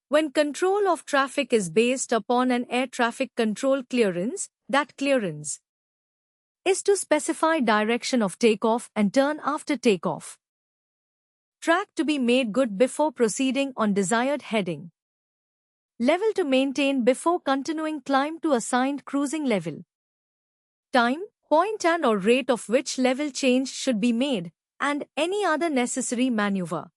When control of traffic is based upon an air traffic control clearance, that clearance is to specify direction of takeoff and turn after takeoff. Track to be made good before proceeding on desired heading. Level to maintain before continuing climb to assigned cruising level. Time, point and/or rate of which level change should be made, and any other necessary maneuver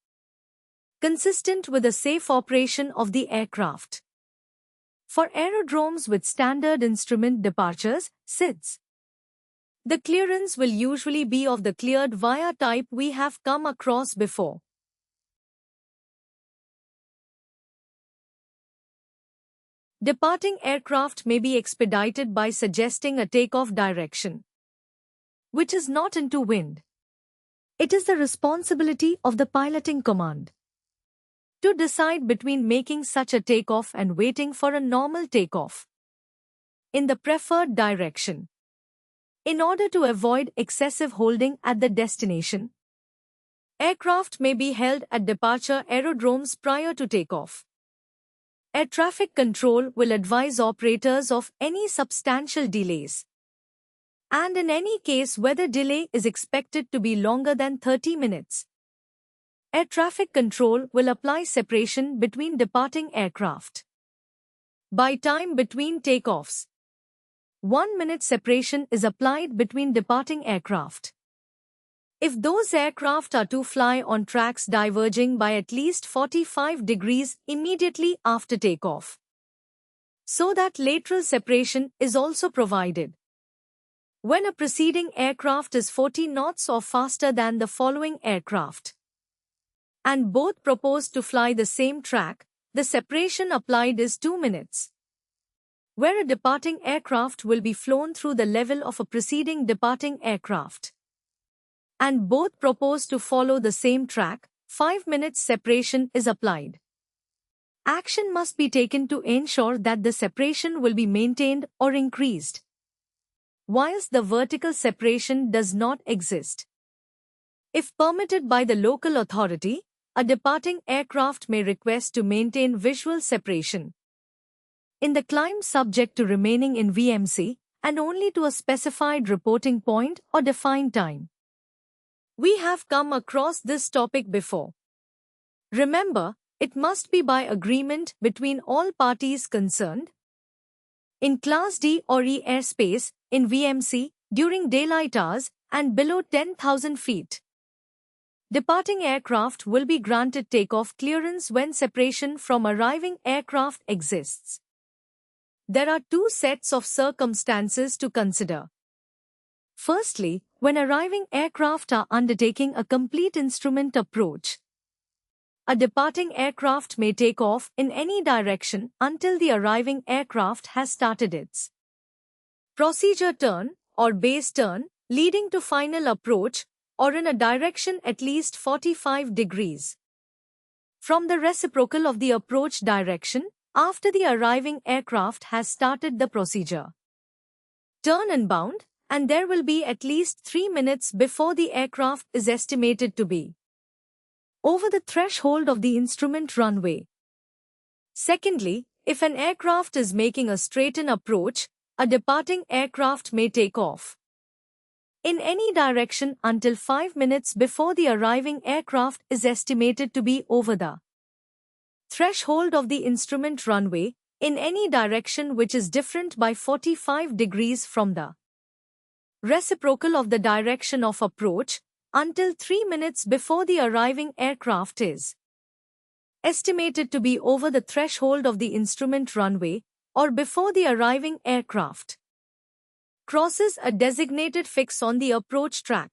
consistent with the safe operation of the aircraft. For aerodromes with standard instrument departures, SIDs, the clearance will usually be of the cleared via type we have come across before. Departing aircraft may be expedited by suggesting a takeoff direction, which is not into wind. It is the responsibility of the piloting command to decide between making such a takeoff and waiting for a normal takeoff in the preferred direction. In order to avoid excessive holding at the destination, aircraft may be held at departure aerodromes prior to takeoff. Air traffic control will advise operators of any substantial delays, and in any case whether delay is expected to be longer than 30 minutes. Air traffic control will apply separation between departing aircraft by time between takeoffs. 1 minute separation is applied between departing aircraft if those aircraft are to fly on tracks diverging by at least 45 degrees immediately after takeoff, so that lateral separation is also provided. When a preceding aircraft is 40 knots or faster than the following aircraft, and both propose to fly the same track, the separation applied is 2 minutes. Where a departing aircraft will be flown through the level of a preceding departing aircraft, and both propose to follow the same track, 5 minutes separation is applied. Action must be taken to ensure that the separation will be maintained or increased, whilst the vertical separation does not exist. If permitted by the local authority, a departing aircraft may request to maintain visual separation in the climb subject to remaining in VMC and only to a specified reporting point or defined time. We have come across this topic before. Remember, it must be by agreement between all parties concerned. In Class D or E airspace, in VMC, during daylight hours, and below 10,000 feet, departing aircraft will be granted takeoff clearance when separation from arriving aircraft exists. There are two sets of circumstances to consider. Firstly, when arriving aircraft are undertaking a complete instrument approach, a departing aircraft may take off in any direction until the arriving aircraft has started its procedure turn or base turn, leading to final approach, or in a direction at least 45 degrees from the reciprocal of the approach direction after the arriving aircraft has started the procedure turn and bound, and there will be at least 3 minutes before the aircraft is estimated to be over the threshold of the instrument runway. Secondly, if an aircraft is making a straighten approach, a departing aircraft may take off in any direction until 5 minutes before the arriving aircraft is estimated to be over the threshold of the instrument runway in any direction which is different by 45 degrees from the reciprocal of the direction of approach until 3 minutes before the arriving aircraft is estimated to be over the threshold of the instrument runway or before the arriving aircraft crosses a designated fix on the approach track.